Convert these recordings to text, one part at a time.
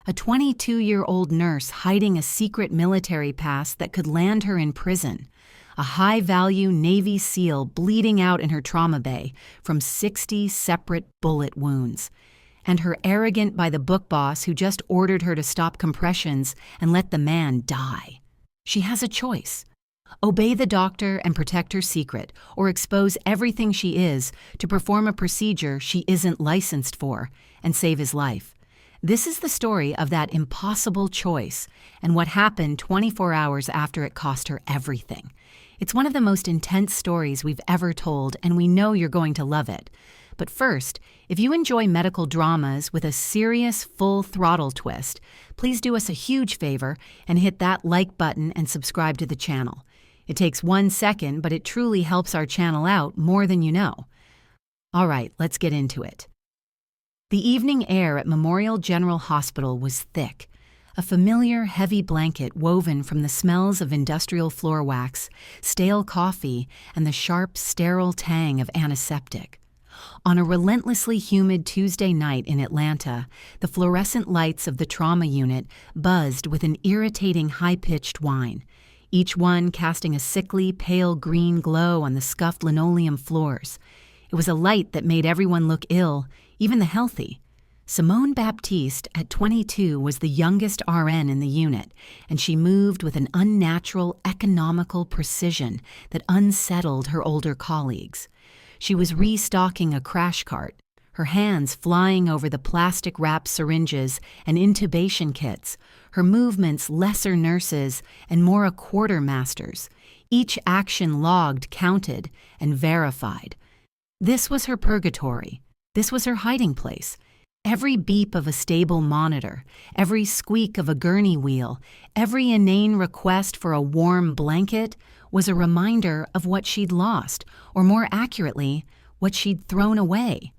a 22-year-old nurse hiding a secret military pass that could land her in prison, a high-value Navy SEAL bleeding out in her trauma bay from 60 separate bullet wounds, and her arrogant by-the-book boss who just ordered her to stop compressions and let the man die. She has a choice. Obey the doctor and protect her secret, or expose everything she is to perform a procedure she isn't licensed for and save his life. This is the story of that impossible choice and what happened 24 hours after it cost her everything. It's one of the most intense stories we've ever told, and we know you're going to love it. But first, if you enjoy medical dramas with a serious, full-throttle twist, please do us a huge favor and hit that like button and subscribe to the channel. It takes 1 second, but it truly helps our channel out more than you know. All right, let's get into it. The evening air at Memorial General Hospital was thick, a familiar, heavy blanket woven from the smells of industrial floor wax, stale coffee, and the sharp, sterile tang of antiseptic. On a relentlessly humid Tuesday night in Atlanta, the fluorescent lights of the trauma unit buzzed with an irritating high-pitched whine, each one casting a sickly, pale green glow on the scuffed linoleum floors. It was a light that made everyone look ill, even the healthy. Simone Baptiste, at 22, was the youngest RN in the unit, and she moved with an unnatural, economical precision that unsettled her older colleagues. She was restocking a crash cart, her hands flying over the plastic-wrapped syringes and intubation kits, her movements lesser nurses and more a quartermasters, each action logged, counted, and verified. This was her purgatory. This was her hiding place. Every beep of a stable monitor, every squeak of a gurney wheel, every inane request for a warm blanket was a reminder of what she'd lost, or more accurately, what she'd thrown away.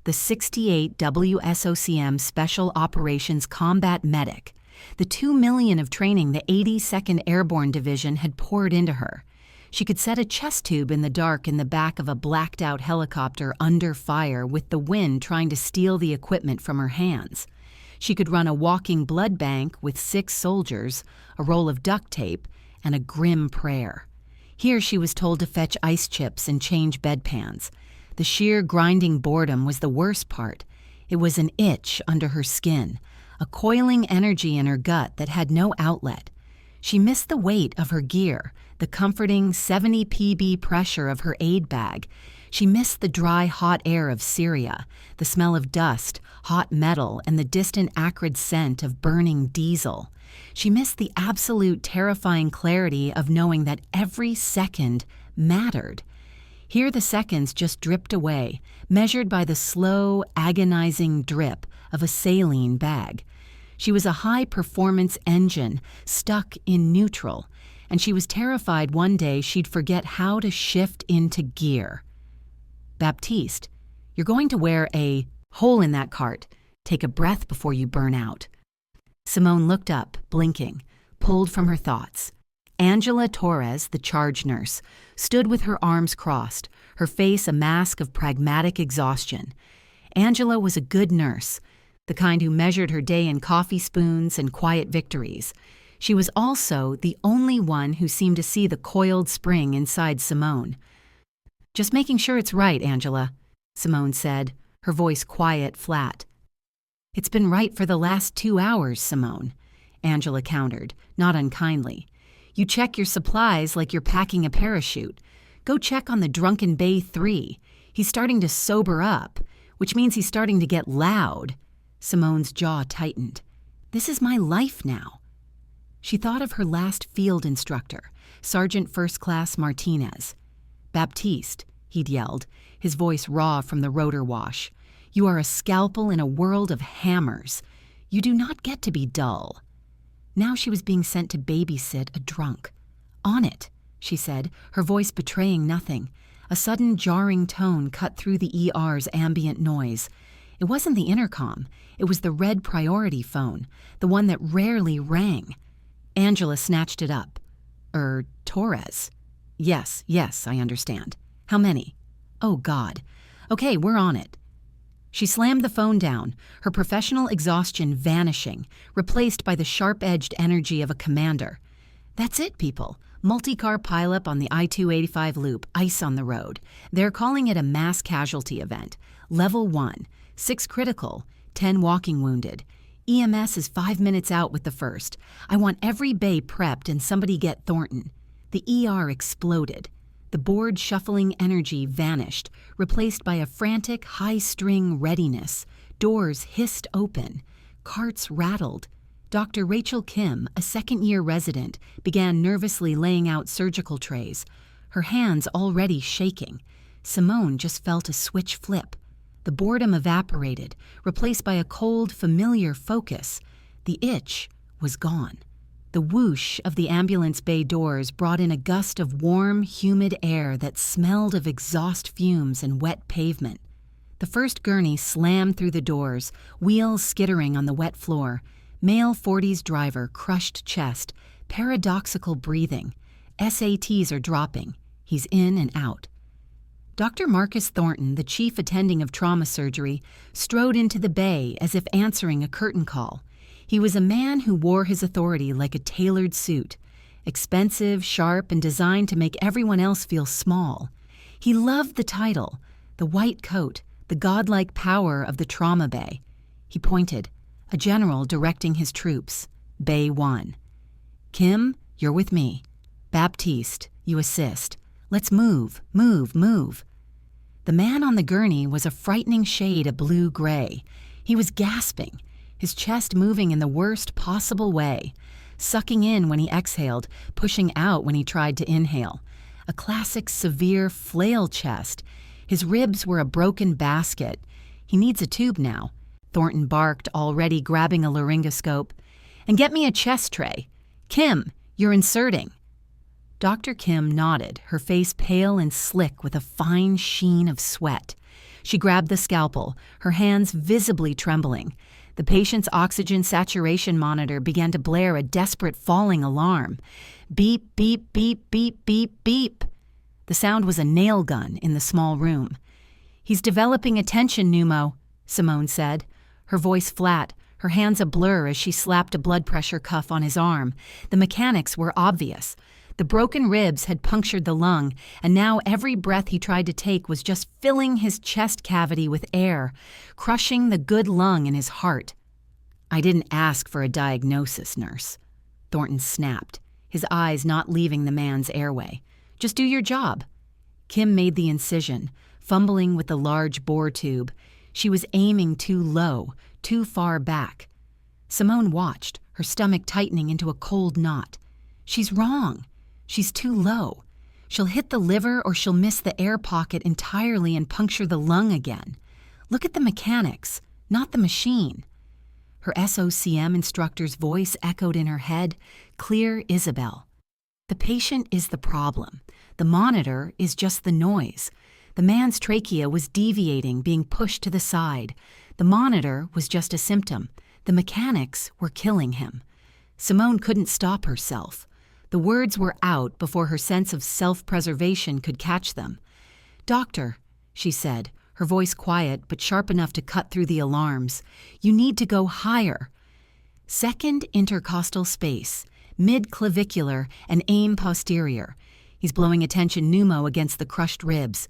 The 68 WSOCM Special Operations Combat Medic, the $2 million of training the 82nd Airborne Division had poured into her. She could set a chest tube in the dark in the back of a blacked-out helicopter under fire with the wind trying to steal the equipment from her hands. She could run a walking blood bank with 6 soldiers, a roll of duct tape, and a grim prayer. Here she was told to fetch ice chips and change bedpans. The sheer grinding boredom was the worst part. It was an itch under her skin, a coiling energy in her gut that had no outlet. She missed the weight of her gear, the comforting 70 pb pressure of her aid bag. She missed the dry, hot air of Syria, the smell of dust, hot metal, and the distant acrid scent of burning diesel. She missed the absolute terrifying clarity of knowing that every second mattered. Here the seconds just dripped away, measured by the slow, agonizing drip of a saline bag. She was a high-performance engine stuck in neutral, and she was terrified one day she'd forget how to shift into gear. Baptiste, you're going to wear a hole in that cart. Take a breath before you burn out. Simone looked up, blinking, pulled from her thoughts. Angela Torres, the charge nurse, stood with her arms crossed, her face a mask of pragmatic exhaustion. Angela was a good nurse, the kind who measured her day in coffee spoons and quiet victories. She was also the only one who seemed to see the coiled spring inside Simone. "Just making sure it's right, Angela," Simone said, her voice quiet, flat. "It's been right for the last 2 hours, Simone," Angela countered, not unkindly. "You check your supplies like you're packing a parachute. Go check on the drunken Bay 3. He's starting to sober up, which means he's starting to get loud." Simone's jaw tightened. "This is my life now." She thought of her last field instructor, Sergeant First Class Martinez. "Baptiste," he'd yelled, his voice raw from the rotor wash, "you are a scalpel in a world of hammers. You do not get to be dull." Now she was being sent to babysit a drunk. "On it," she said, her voice betraying nothing. A sudden jarring tone cut through the ER's ambient noise. It wasn't the intercom. It was the red priority phone, the one that rarely rang. Angela snatched it up. Torres? Yes, I understand. How many? Oh, God. Okay, we're on it." She slammed the phone down, her professional exhaustion vanishing, replaced by the sharp-edged energy of a commander. That's it, people. Multi-car pileup on the I-285 loop, ice on the road. They're calling it a mass casualty event. Level 1, 6 critical, 10 walking wounded. EMS is 5 minutes out with the first. I want every bay prepped and somebody get Thornton. The ER exploded. The board shuffling energy vanished, replaced by a frantic high-string readiness. Doors hissed open. Carts rattled. Dr. Rachel Kim, a second-year resident, began nervously laying out surgical trays, her hands already shaking. Simone just felt a switch flip. The boredom evaporated, replaced by a cold, familiar focus. The itch was gone. The whoosh of the ambulance bay doors brought in a gust of warm, humid air that smelled of exhaust fumes and wet pavement. The first gurney slammed through the doors, wheels skittering on the wet floor. Male 40s driver, crushed chest, paradoxical breathing. SATs are dropping. He's in and out. Dr. Marcus Thornton, the chief attending of trauma surgery, strode into the bay as if answering a curtain call. He was a man who wore his authority like a tailored suit, expensive, sharp, and designed to make everyone else feel small. He loved the title, the white coat, the godlike power of the trauma bay. He pointed, a general directing his troops. Bay 1. Kim, you're with me. Baptiste, you assist. Let's move, move, move. The man on the gurney was a frightening shade of blue-gray. He was gasping, his chest moving in the worst possible way, sucking in when he exhaled, pushing out when he tried to inhale. A classic severe flail chest. His ribs were a broken basket. He needs a tube now. Thornton barked, already grabbing a laryngoscope. And get me a chest tray. Kim, you're inserting. Dr. Kim nodded, her face pale and slick with a fine sheen of sweat. She grabbed the scalpel, her hands visibly trembling. The patient's oxygen saturation monitor began to blare a desperate falling alarm. Beep, beep, beep, beep, beep, beep. The sound was a nail gun in the small room. He's developing a tension pneumo, Simone said, her voice flat, her hands a blur as she slapped a blood pressure cuff on his arm. The mechanics were obvious. The broken ribs had punctured the lung, and now every breath he tried to take was just filling his chest cavity with air, crushing the good lung in his heart. I didn't ask for a diagnosis, nurse. Thornton snapped, his eyes not leaving the man's airway. Just do your job. Kim made the incision, fumbling with the large bore tube. She was aiming too low, too far back. Simone watched, her stomach tightening into a cold knot. She's wrong. She's too low. She'll hit the liver or she'll miss the air pocket entirely and puncture the lung again. Look at the mechanics, not the machine. Her SOCM instructor's voice echoed in her head, clear Isabel. The patient is the problem. The monitor is just the noise. The man's trachea was deviating, being pushed to the side. The monitor was just a symptom. The mechanics were killing him. Simone couldn't stop herself. The words were out before her sense of self-preservation could catch them. Doctor, she said, her voice quiet but sharp enough to cut through the alarms, you need to go higher. Second intercostal space, mid-clavicular and aim posterior. He's blowing a tension pneumo against the crushed ribs.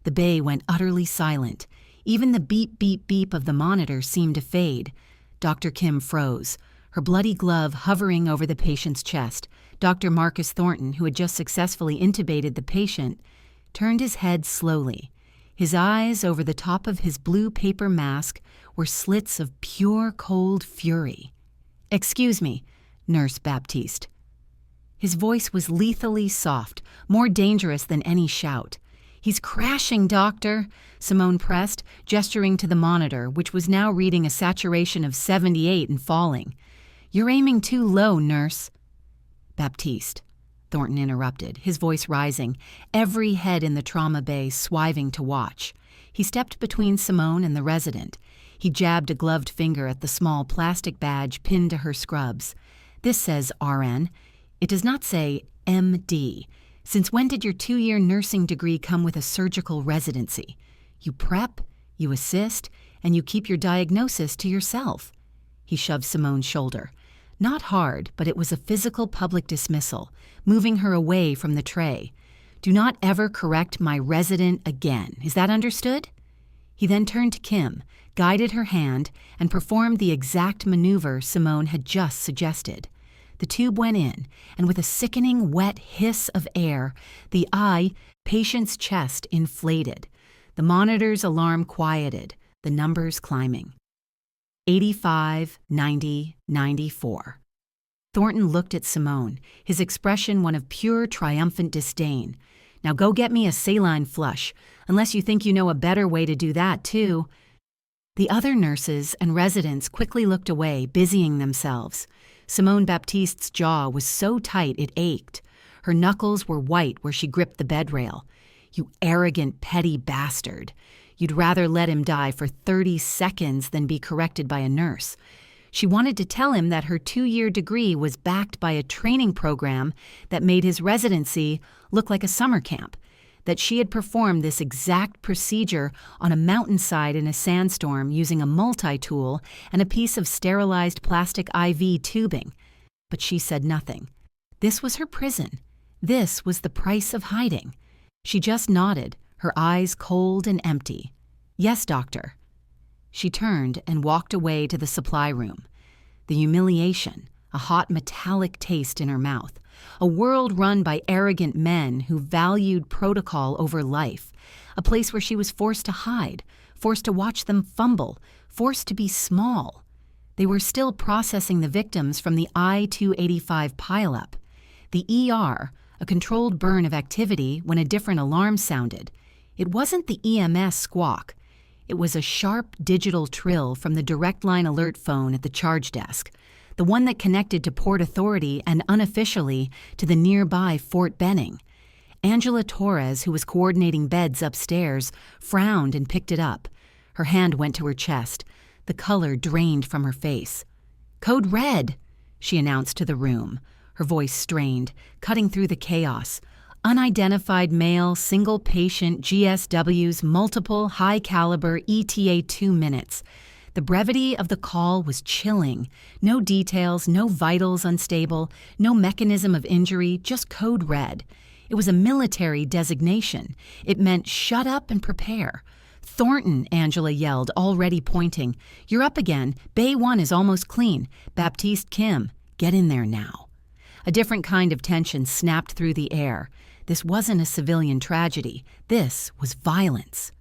The bay went utterly silent. Even the beep, beep, beep of the monitor seemed to fade. Dr. Kim froze, her bloody glove hovering over the patient's chest. Dr. Marcus Thornton, who had just successfully intubated the patient, turned his head slowly. His eyes over the top of his blue paper mask were slits of pure cold fury. Excuse me, Nurse Baptiste. His voice was lethally soft, more dangerous than any shout. He's crashing, doctor, Simone pressed, gesturing to the monitor, which was now reading a saturation of 78 and falling. You're aiming too low, nurse. Baptiste, Thornton interrupted, his voice rising, every head in the trauma bay swiving to watch. He stepped between Simone and the resident. He jabbed a gloved finger at the small plastic badge pinned to her scrubs. This says RN. It does not say MD. Since when did your 2-year nursing degree come with a surgical residency? You prep, you assist, and you keep your diagnosis to yourself." He shoved Simone's shoulder. Not hard, but it was a physical public dismissal, moving her away from the tray. "Do not ever correct my resident again. Is that understood?" He then turned to Kim, guided her hand, and performed the exact maneuver Simone had just suggested. The tube went in, and with a sickening, wet hiss of air, the patient's chest inflated. The monitor's alarm quieted, the numbers climbing. 85, 90, 94. Thornton looked at Simone, his expression one of pure, triumphant disdain. "Now go get me a saline flush, unless you think you know a better way to do that, too." The other nurses and residents quickly looked away, busying themselves. Simone Baptiste's jaw was so tight it ached. Her knuckles were white where she gripped the bed rail. "You arrogant, petty bastard. You'd rather let him die for 30 seconds than be corrected by a nurse." She wanted to tell him that her 2-year degree was backed by a training program that made his residency look like a summer camp, that she had performed this exact procedure on a mountainside in a sandstorm using a multi-tool and a piece of sterilized plastic IV tubing. But she said nothing. This was her prison. This was the price of hiding. She just nodded, her eyes cold and empty. "Yes, doctor." She turned and walked away to the supply room. The humiliation, a hot metallic taste in her mouth. A world run by arrogant men who valued protocol over life. A place where she was forced to hide, forced to watch them fumble, forced to be small. They were still processing the victims from the I-285 pileup. The ER, a controlled burn of activity when a different alarm sounded. It wasn't the EMS squawk. It was a sharp digital trill from the direct line alert phone at the charge desk, the one that connected to Port Authority and unofficially to the nearby Fort Benning. Angela Torres, who was coordinating beds upstairs, frowned and picked it up. Her hand went to her chest. The color drained from her face. "Code red," she announced to the room, her voice strained, cutting through the chaos. "Unidentified male, single patient, GSWs, multiple, high-caliber, ETA 2 minutes. The brevity of the call was chilling. No details, no vitals unstable, no mechanism of injury, just code red. It was a military designation. It meant shut up and prepare. "Thornton," Angela yelled, already pointing. "You're up again. Bay 1 is almost clean. Baptiste Kim, get in there now." A different kind of tension snapped through the air. This wasn't a civilian tragedy. This was violence.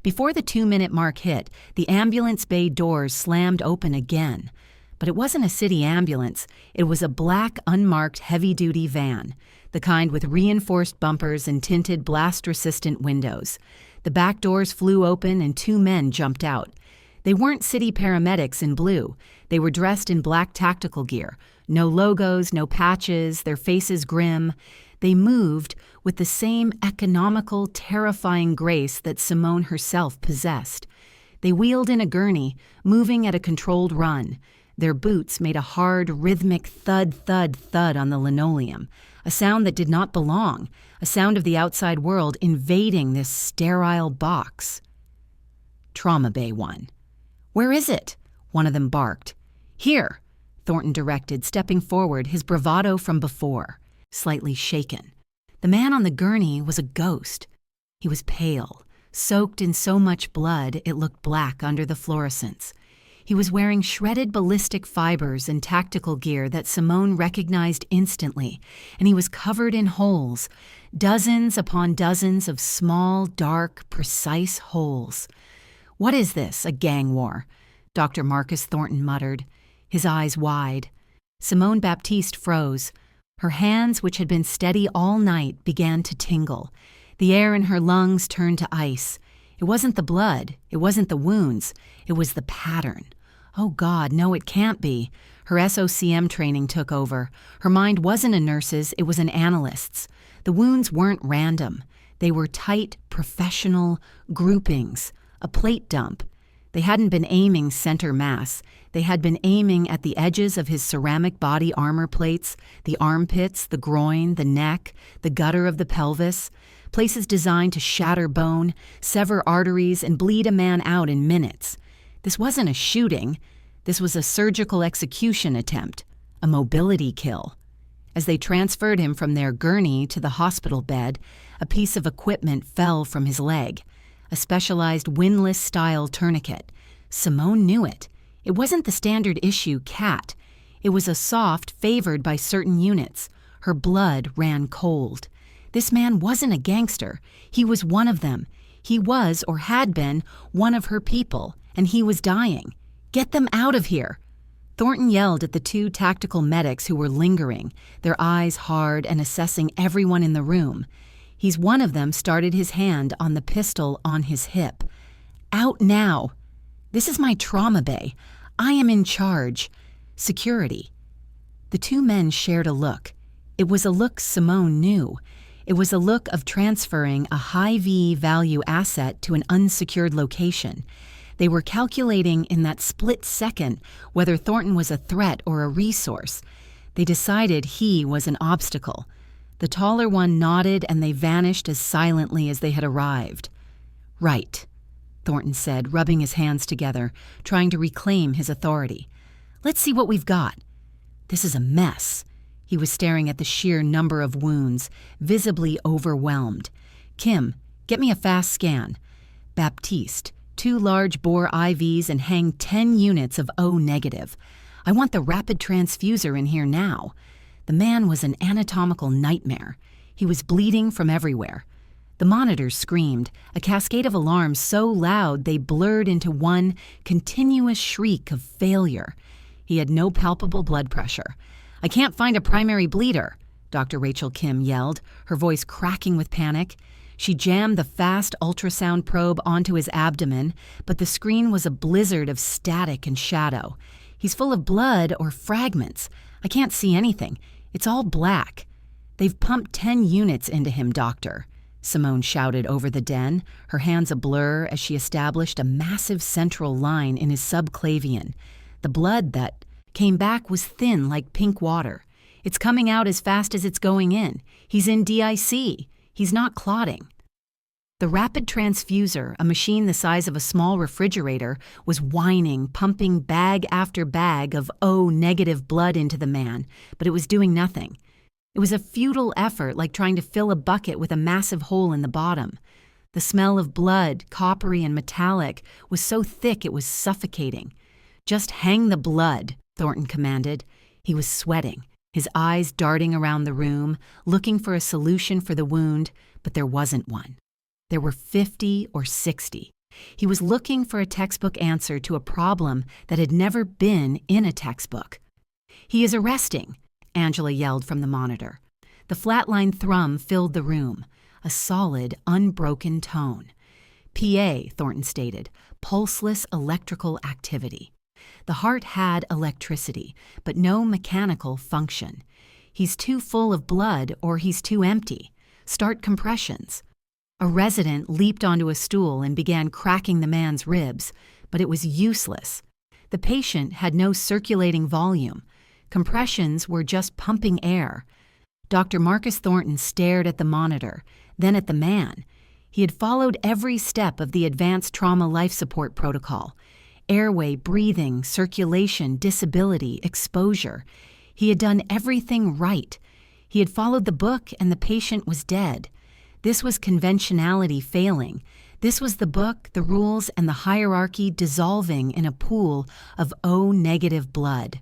Before the 2-minute mark hit, the ambulance bay doors slammed open again. But it wasn't a city ambulance. It was a black, unmarked, heavy-duty van, the kind with reinforced bumpers and tinted blast-resistant windows. The back doors flew open and 2 men jumped out. They weren't city paramedics in blue. They were dressed in black tactical gear. No logos, no patches, their faces grim. They moved with the same economical, terrifying grace that Simone herself possessed. They wheeled in a gurney, moving at a controlled run. Their boots made a hard, rhythmic thud, thud, thud on the linoleum, a sound that did not belong, a sound of the outside world invading this sterile box. "Trauma Bay 1. "Where is it?" one of them barked. "Here," Thornton directed, stepping forward, his bravado from before, slightly shaken. The man on the gurney was a ghost. He was pale, soaked in so much blood it looked black under the fluorescence. He was wearing shredded ballistic fibers and tactical gear that Simone recognized instantly, and he was covered in holes, dozens upon dozens of small, dark, precise holes. "What is this, a gang war?" Dr. Marcus Thornton muttered, his eyes wide. Simone Baptiste froze. Her hands, which had been steady all night, began to tingle. The air in her lungs turned to ice. It wasn't the blood. It wasn't the wounds. It was the pattern. Oh God, no, it can't be. Her SOCM training took over. Her mind wasn't a nurse's, it was an analyst's. The wounds weren't random. They were tight, professional groupings. A plate dump. They hadn't been aiming center mass. They had been aiming at the edges of his ceramic body armor plates, the armpits, the groin, the neck, the gutter of the pelvis, places designed to shatter bone, sever arteries, and bleed a man out in minutes. This wasn't a shooting. This was a surgical execution attempt, a mobility kill. As they transferred him from their gurney to the hospital bed, a piece of equipment fell from his leg, a specialized windlass-style tourniquet. Simone knew it. It wasn't the standard issue CAT. It was a soft favored by certain units. Her blood ran cold. This man wasn't a gangster. He was one of them. He was, or had been, one of her people, and he was dying. Get them out of here! Thornton yelled at the two tactical medics who were lingering, their eyes hard and assessing everyone in the room. One of them started his hand on the pistol on his hip. Out now! This is my trauma bay. I am in charge. Security. The two men shared a look. It was a look Simone knew. It was a look of transferring a high V value asset to an unsecured location. They were calculating in that split second whether Thornton was a threat or a resource. They decided he was an obstacle. The taller one nodded and they vanished as silently as they had arrived. Right, Thornton said, rubbing his hands together, trying to reclaim his authority. Let's see what we've got. This is a mess. He was staring at the sheer number of wounds, visibly overwhelmed. Kim, get me a fast scan. Baptiste, 2 large bore IVs and hang 10 units of O negative. I want the rapid transfuser in here now. The man was an anatomical nightmare. He was bleeding from everywhere. The monitors screamed, a cascade of alarms so loud they blurred into one continuous shriek of failure. He had no palpable blood pressure. I can't find a primary bleeder, Dr. Rachel Kim yelled, her voice cracking with panic. She jammed the fast ultrasound probe onto his abdomen, but the screen was a blizzard of static and shadow. He's full of blood or fragments. I can't see anything. It's all black. They've pumped 10 units into him, doctor, Simone shouted over the den, her hands a blur as she established a massive central line in his subclavian. The blood that came back was thin like pink water. It's coming out as fast as it's going in. He's in DIC. He's not clotting. The rapid transfuser, a machine the size of a small refrigerator, was whining, pumping bag after bag of O negative blood into the man, but it was doing nothing. It was a futile effort, like trying to fill a bucket with a massive hole in the bottom. The smell of blood, coppery and metallic, was so thick it was suffocating. Just hang the blood, Thornton commanded. He was sweating, his eyes darting around the room, looking for a solution for the wound, but there wasn't one. There were 50 or 60. He was looking for a textbook answer to a problem that had never been in a textbook. He is arresting, Angela yelled from the monitor. The flatline thrum filled the room, a solid, unbroken tone. PA, Thornton stated, pulseless electrical activity. The heart had electricity, but no mechanical function. He's too full of blood or he's too empty. Start compressions. A resident leaped onto a stool and began cracking the man's ribs, but it was useless. The patient had no circulating volume. Compressions were just pumping air. Dr. Marcus Thornton stared at the monitor, then at the man. He had followed every step of the advanced trauma life support protocol. Airway, breathing, circulation, disability, exposure. He had done everything right. He had followed the book and the patient was dead. This was conventionality failing. This was the book, the rules, and the hierarchy dissolving in a pool of O negative blood.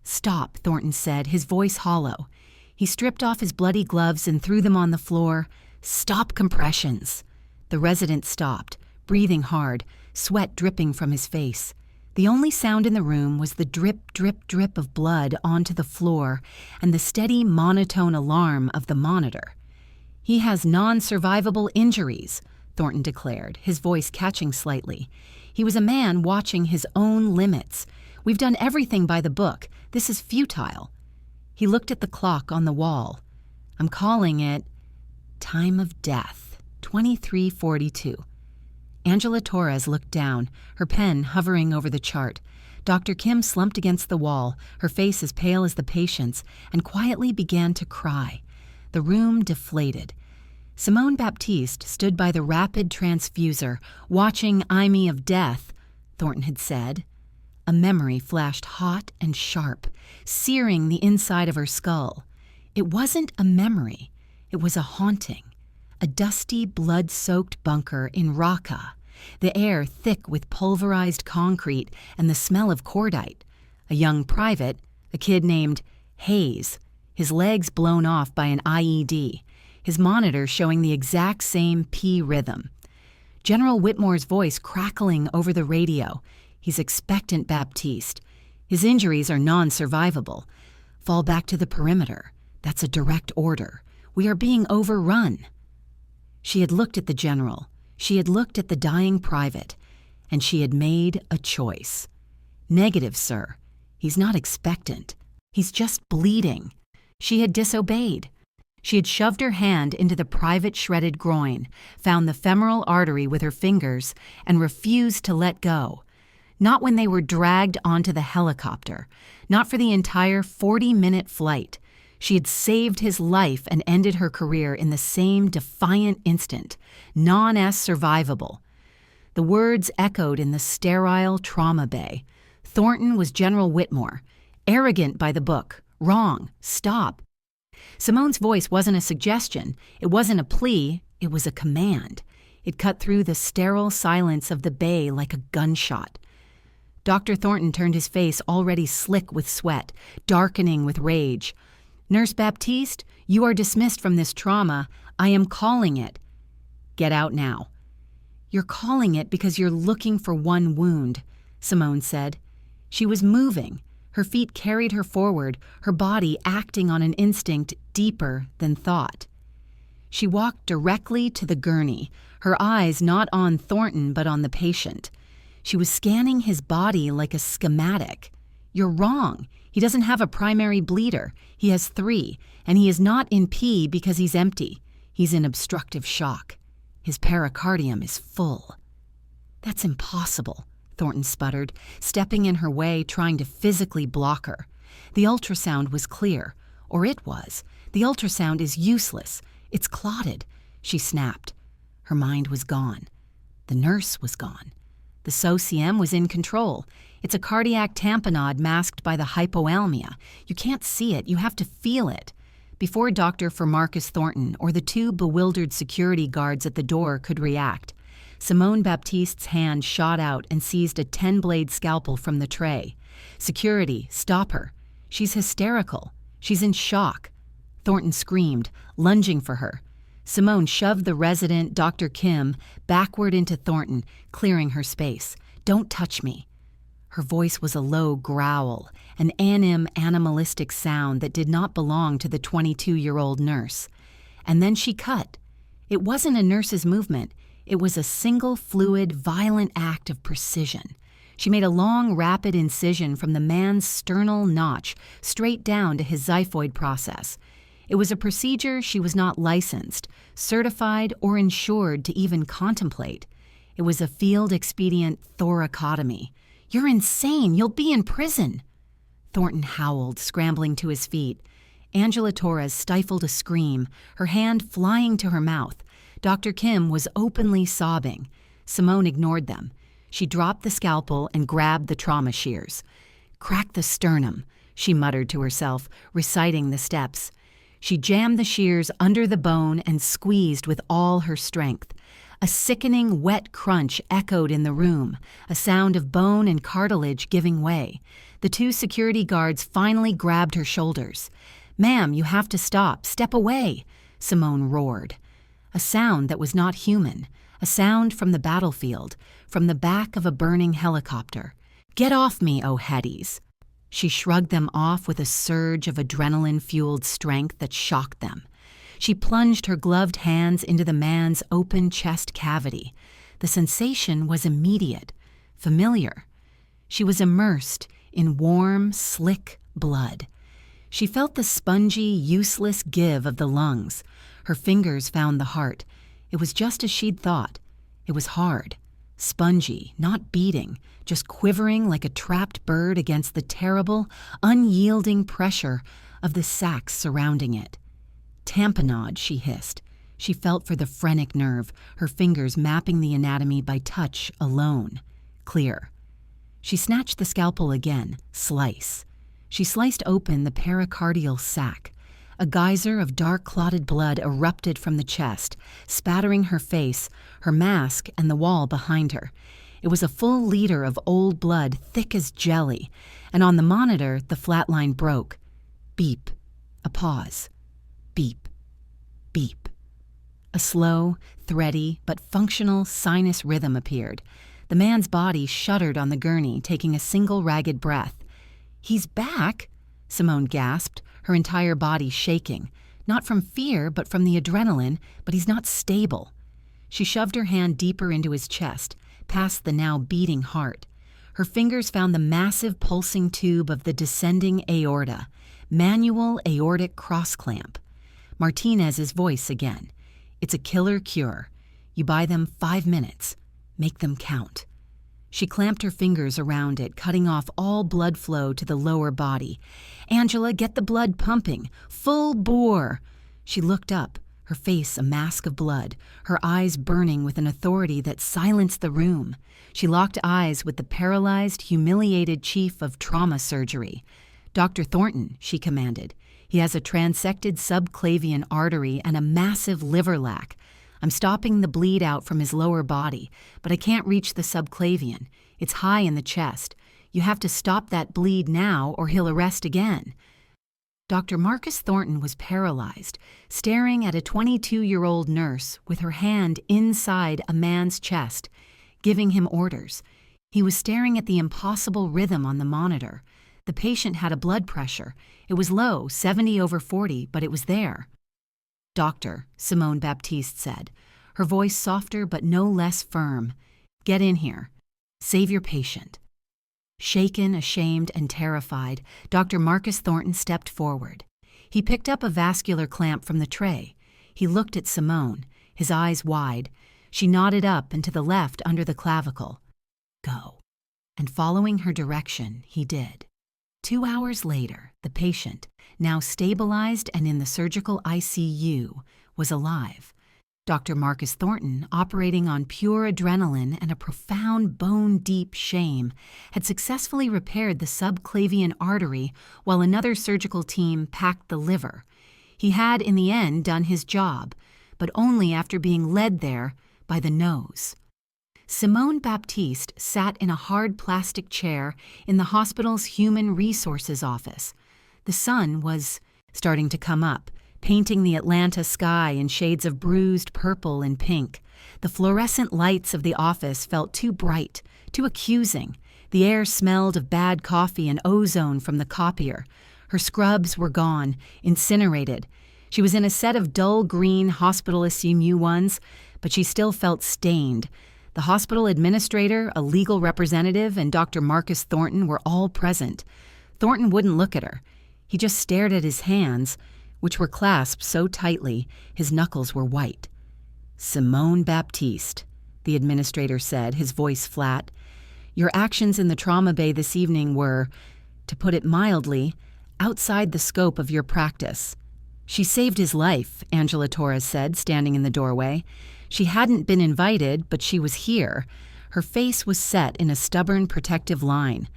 Stop, Thornton said, his voice hollow. He stripped off his bloody gloves and threw them on the floor. Stop compressions. The resident stopped, breathing hard, sweat dripping from his face. The only sound in the room was the drip, drip, drip of blood onto the floor and the steady monotone alarm of the monitor. He has non-survivable injuries, Thornton declared, his voice catching slightly. He was a man watching his own limits. We've done everything by the book. This is futile. He looked at the clock on the wall. I'm calling it time of death, 23:42. Angela Torres looked down, her pen hovering over the chart. Dr. Kim slumped against the wall, her face as pale as the patient's, and quietly began to cry. The room deflated. Simone Baptiste stood by the rapid transfuser, watching Ime of death. Thornton had said. A memory flashed hot and sharp, searing the inside of her skull. It wasn't a memory. It was a haunting. A dusty, blood-soaked bunker in Raqqa, the air thick with pulverized concrete and the smell of cordite. A young private, a kid named Hayes, his legs blown off by an IED, his monitor showing the exact same P rhythm. General Whitmore's voice crackling over the radio. He's expectant, Baptiste. His injuries are non-survivable. Fall back to the perimeter. That's a direct order. We are being overrun. She had looked at the general. She had looked at the dying private. And she had made a choice. Negative, sir. He's not expectant. He's just bleeding. She had disobeyed. She had shoved her hand into the private shredded groin, found the femoral artery with her fingers, and refused to let go. Not when they were dragged onto the helicopter. Not for the entire 40-minute flight. She had saved his life and ended her career in the same defiant instant. Non-S survivable. The words echoed in the sterile trauma bay. Thornton was General Whitmore. Arrogant by the book. Wrong. Stop. Simone's voice wasn't a suggestion. It wasn't a plea. It was a command. It cut through the sterile silence of the bay like a gunshot. Dr. Thornton turned his face already slick with sweat, darkening with rage. Nurse Baptiste, you are dismissed from this trauma. I am calling it. Get out now. You're calling it because you're looking for one wound, Simone said. She was moving. Her feet carried her forward, her body acting on an instinct deeper than thought. She walked directly to the gurney, her eyes not on Thornton but on the patient. She was scanning his body like a schematic. You're wrong. He doesn't have a primary bleeder. He has 3, and he is not in P because he's empty. He's in obstructive shock. His pericardium is full. That's impossible, Thornton sputtered, stepping in her way, trying to physically block her. The ultrasound was clear, or it was. The ultrasound is useless. It's clotted, she snapped. Her mind was gone. The nurse was gone. The SOCM was in control. It's a cardiac tamponade masked by the hypoalmia. You can't see it, you have to feel it. Before Dr. Marcus Thornton or the 2 bewildered security guards at the door could react, Simone Baptiste's hand shot out and seized a 10-blade scalpel from the tray. Security, stop her. She's hysterical. She's in shock. Thornton screamed, lunging for her. Simone shoved the resident, Dr. Kim, backward into Thornton, clearing her space. Don't touch me. Her voice was a low growl, an animalistic sound that did not belong to the 22-year-old nurse. And then she cut. It wasn't a nurse's movement. It was a single, fluid, violent act of precision. She made a long, rapid incision from the man's sternal notch straight down to his xiphoid process. It was a procedure she was not licensed, certified, or insured to even contemplate. It was a field-expedient thoracotomy. You're insane. You'll be in prison. Thornton howled, scrambling to his feet. Angela Torres stifled a scream, her hand flying to her mouth. Dr. Kim was openly sobbing. Simone ignored them. She dropped the scalpel and grabbed the trauma shears. Crack the sternum, she muttered to herself, reciting the steps. She jammed the shears under the bone and squeezed with all her strength. A sickening, wet crunch echoed in the room, a sound of bone and cartilage giving way. The 2 security guards finally grabbed her shoulders. "Ma'am, you have to stop. Step away," Simone roared. A sound that was not human, a sound from the battlefield, from the back of a burning helicopter. "Get off me, oh Hetties." She shrugged them off with a surge of adrenaline-fueled strength that shocked them. She plunged her gloved hands into the man's open chest cavity. The sensation was immediate, familiar. She was immersed in warm, slick blood. She felt the spongy, useless give of the lungs. Her fingers found the heart. It was just as she'd thought. It was hard, spongy, not beating, just quivering like a trapped bird against the terrible, unyielding pressure of the sacks surrounding it. Tamponade, she hissed. She felt for the phrenic nerve, her fingers mapping the anatomy by touch alone. Clear. She snatched the scalpel again. Slice. She sliced open the pericardial sac. A geyser of dark clotted blood erupted from the chest, spattering her face, her mask, and the wall behind her. It was a full liter of old blood, thick as jelly, and on the monitor the flat line broke. Beep. A pause. Beep. Beep. A slow, thready, but functional sinus rhythm appeared. The man's body shuddered on the gurney, taking a single ragged breath. "He's back," Simone gasped, her entire body shaking. Not from fear, but from the adrenaline, but he's not stable. She shoved her hand deeper into his chest, past the now beating heart. Her fingers found the massive pulsing tube of the descending aorta, manual aortic cross-clamp. Martinez's voice again. "It's a killer cure. You buy them 5 minutes. Make them count." She clamped her fingers around it, cutting off all blood flow to the lower body. "Angela, get the blood pumping. Full bore." She looked up, her face a mask of blood, her eyes burning with an authority that silenced the room. She locked eyes with the paralyzed, humiliated chief of trauma surgery. "Dr. Thornton," she commanded. "He has a transected subclavian artery and a massive liver lac. I'm stopping the bleed out from his lower body, but I can't reach the subclavian. It's high in the chest. You have to stop that bleed now or he'll arrest again." Dr. Marcus Thornton was paralyzed, staring at a 22-year-old nurse with her hand inside a man's chest, giving him orders. He was staring at the impossible rhythm on the monitor. The patient had a blood pressure. It was low, 70/40, but it was there. "Doctor," Simone Baptiste said, her voice softer but no less firm. "Get in here. Save your patient." Shaken, ashamed, and terrified, Dr. Marcus Thornton stepped forward. He picked up a vascular clamp from the tray. He looked at Simone, his eyes wide. She nodded up and to the left under the clavicle. "Go." And following her direction, he did. 2 hours later, the patient, now stabilized and in the surgical ICU, was alive. Dr. Marcus Thornton, operating on pure adrenaline and a profound bone-deep shame, had successfully repaired the subclavian artery while another surgical team packed the liver. He had, in the end, done his job, but only after being led there by the nose. Simone Baptiste sat in a hard plastic chair in the hospital's Human Resources office. The sun was starting to come up, painting the Atlanta sky in shades of bruised purple and pink. The fluorescent lights of the office felt too bright, too accusing. The air smelled of bad coffee and ozone from the copier. Her scrubs were gone, incinerated. She was in a set of dull green hospitalist ones, but she still felt stained. The hospital administrator, a legal representative, and Dr. Marcus Thornton were all present. Thornton wouldn't look at her. He just stared at his hands, which were clasped so tightly his knuckles were white. "Simone Baptiste," the administrator said, his voice flat. "Your actions in the trauma bay this evening were, to put it mildly, outside the scope of your practice." "She saved his life," Angela Torres said, standing in the doorway. She hadn't been invited, but she was here. Her face was set in a stubborn, protective line.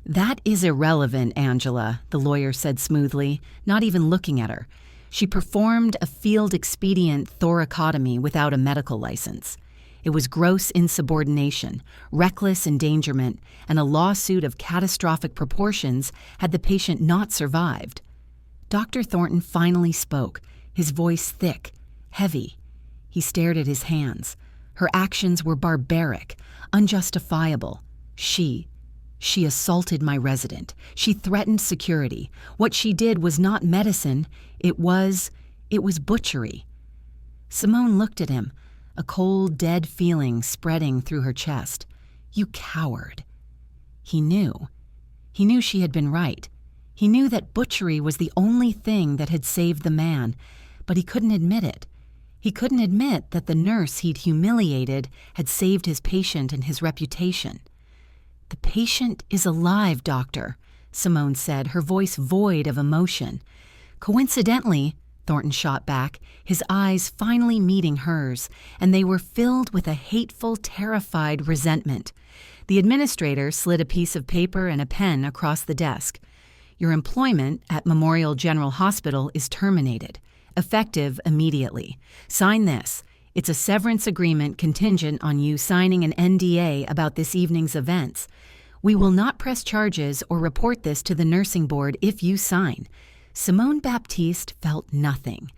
"That is irrelevant, Angela," the lawyer said smoothly, not even looking at her. "She performed a field-expedient thoracotomy without a medical license. It was gross insubordination, reckless endangerment, and a lawsuit of catastrophic proportions had the patient not survived." Dr. Thornton finally spoke, his voice thick, heavy. He stared at his hands. Her actions were barbaric, unjustifiable. She assaulted my resident. She threatened security. What she did was not medicine. It was butchery. Simone looked at him, a cold, dead feeling spreading through her chest. "You coward." He knew. He knew she had been right. He knew that butchery was the only thing that had saved the man, but he couldn't admit it. He couldn't admit that the nurse he'd humiliated had saved his patient and his reputation. "The patient is alive, doctor," Simone said, her voice void of emotion. "Coincidentally, Thornton shot back, his eyes finally meeting hers, and they were filled with a hateful, terrified resentment. The administrator slid a piece of paper and a pen across the desk. Your employment at Memorial General Hospital is terminated, effective immediately. Sign this. It's a severance agreement contingent on you signing an NDA about this evening's events. We will not press charges or report this to the nursing board if you sign. Simone Baptiste felt nothing,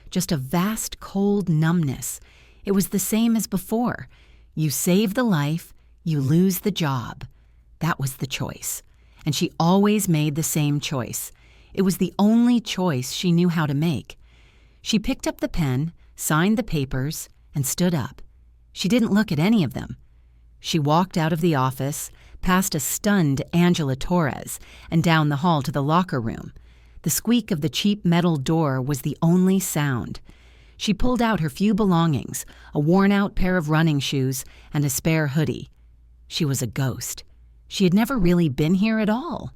just a vast cold numbness. It was the same as before. You save the life, you lose the job. That was the choice. And she always made the same choice. It was the only choice she knew how to make. She picked up the pen, signed the papers, and stood up. She didn't look at any of them. She walked out of the office, past a stunned Angela Torres, and down the hall to the locker room. The squeak of the cheap metal door was the only sound. She pulled out her few belongings, a worn-out pair of running shoes, and a spare hoodie. She was a ghost. She had never really been here at all.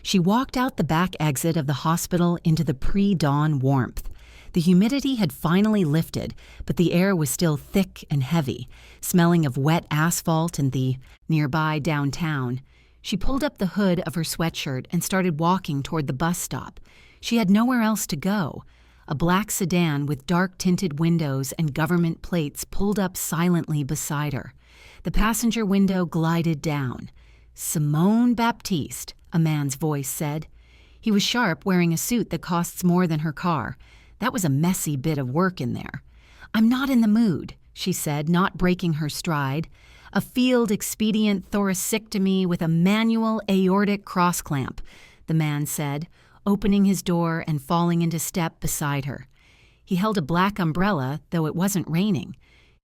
She walked out the back exit of the hospital into the pre-dawn warmth. The humidity had finally lifted, but the air was still thick and heavy, smelling of wet asphalt and the nearby downtown. She pulled up the hood of her sweatshirt and started walking toward the bus stop. She had nowhere else to go. A black sedan with dark-tinted windows and government plates pulled up silently beside her. The passenger window glided down. "Simone Baptiste," a man's voice said. He was sharp, wearing a suit that costs more than her car. That was a messy bit of work in there. "I'm not in the mood," she said, not breaking her stride. "A field expedient thoracectomy with a manual aortic cross clamp," the man said, opening his door and falling into step beside her. He held a black umbrella, though it wasn't raining.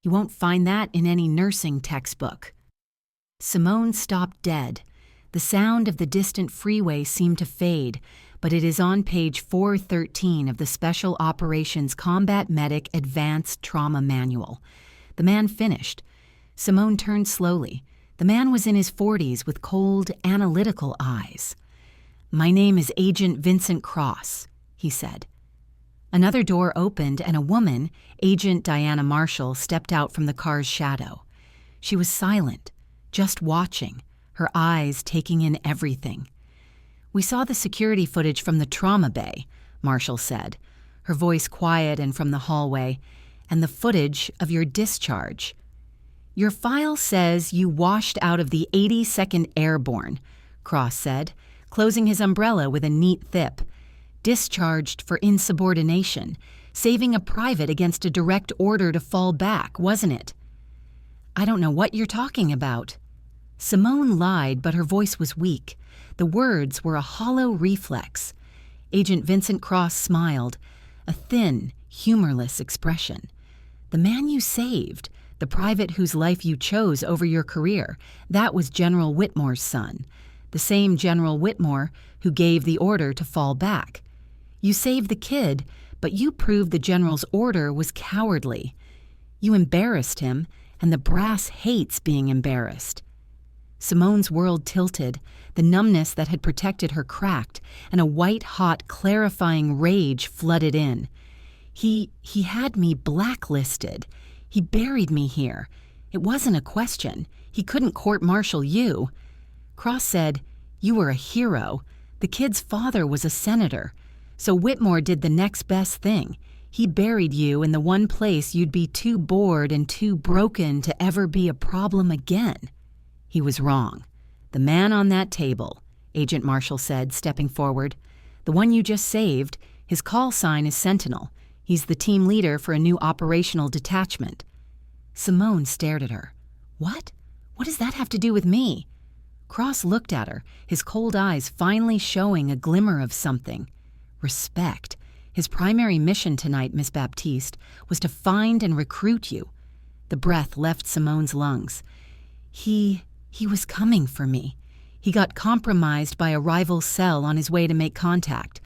You won't find that in any nursing textbook. Simone stopped dead. The sound of the distant freeway seemed to fade, but it is on page 413 of the Special Operations Combat Medic Advanced Trauma Manual. The man finished. Simone turned slowly. The man was in his 40s with cold, analytical eyes. "My name is Agent Vincent Cross," he said. Another door opened and a woman, Agent Diana Marshall, stepped out from the car's shadow. She was silent, just watching, her eyes taking in everything. "We saw the security footage from the trauma bay," Marshall said, her voice quiet and from the hallway, "and the footage of your discharge. Your file says you washed out of the 82nd Airborne," Cross said, closing his umbrella with a neat thip. "Discharged for insubordination, saving a private against a direct order to fall back, wasn't it?" "I don't know what you're talking about." Simone lied, but her voice was weak. The words were a hollow reflex. Agent Vincent Cross smiled, a thin, humorless expression. "The man you saved, the private whose life you chose over your career, that was General Whitmore's son, the same General Whitmore who gave the order to fall back. You saved the kid, but you proved the general's order was cowardly. You embarrassed him, and the brass hates being embarrassed." Simone's world tilted, the numbness that had protected her cracked, and a white-hot, clarifying rage flooded in. He had me blacklisted. He buried me here. It wasn't a question. He couldn't court-martial you." Cross said, "You were a hero. The kid's father was a senator. So Whitmore did the next best thing. He buried you in the one place you'd be too bored and too broken to ever be a problem again." He was wrong. "The man on that table," Agent Marshall said, stepping forward, "the one you just saved, his call sign is Sentinel. He's the team leader for a new operational detachment." Simone stared at her. "What? What does that have to do with me?" Cross looked at her, his cold eyes finally showing a glimmer of something. Respect. His primary mission tonight, Miss Baptiste, was to find and recruit you. The breath left Simone's lungs. He was coming for me. He got compromised by a rival cell on his way to make contact.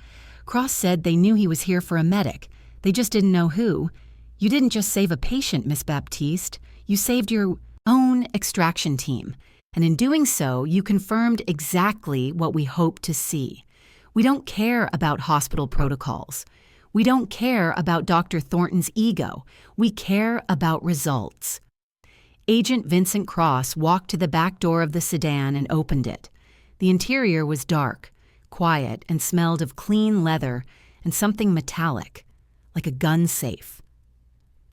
Cross said they knew he was here for a medic. They just didn't know who. You didn't just save a patient, Miss Baptiste. You saved your own extraction team. And in doing so, you confirmed exactly what we hoped to see. We don't care about hospital protocols. We don't care about Dr. Thornton's ego. We care about results. Agent Vincent Cross walked to the back door of the sedan and opened it. The interior was dark, quiet, and smelled of clean leather and something metallic, like a gun safe.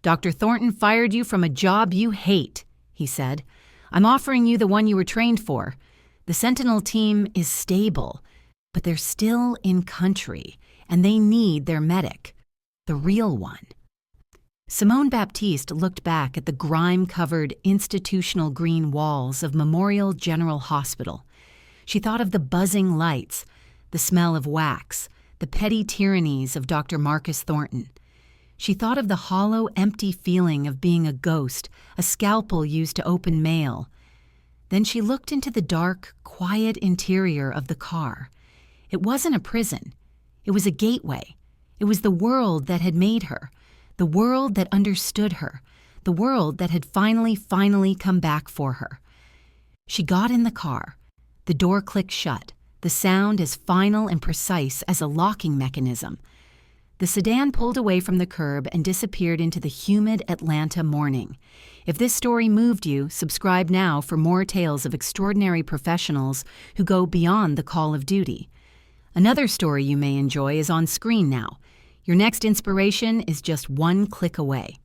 "Dr. Thornton fired you from a job you hate," he said. "I'm offering you the one you were trained for. The Sentinel team is stable, but they're still in country, and they need their medic, the real one." Simone Baptiste looked back at the grime-covered institutional green walls of Memorial General Hospital. She thought of the buzzing lights, the smell of wax, the petty tyrannies of Dr. Marcus Thornton. She thought of the hollow, empty feeling of being a ghost, a scalpel used to open mail. Then she looked into the dark, quiet interior of the car. It wasn't a prison. It was a gateway. It was the world that had made her, the world that understood her, the world that had finally come back for her. She got in the car. The door clicked shut, the sound as final and precise as a locking mechanism. The sedan pulled away from the curb and disappeared into the humid Atlanta morning. If this story moved you, subscribe now for more tales of extraordinary professionals who go beyond the call of duty. Another story you may enjoy is on screen now. Your next inspiration is just one click away.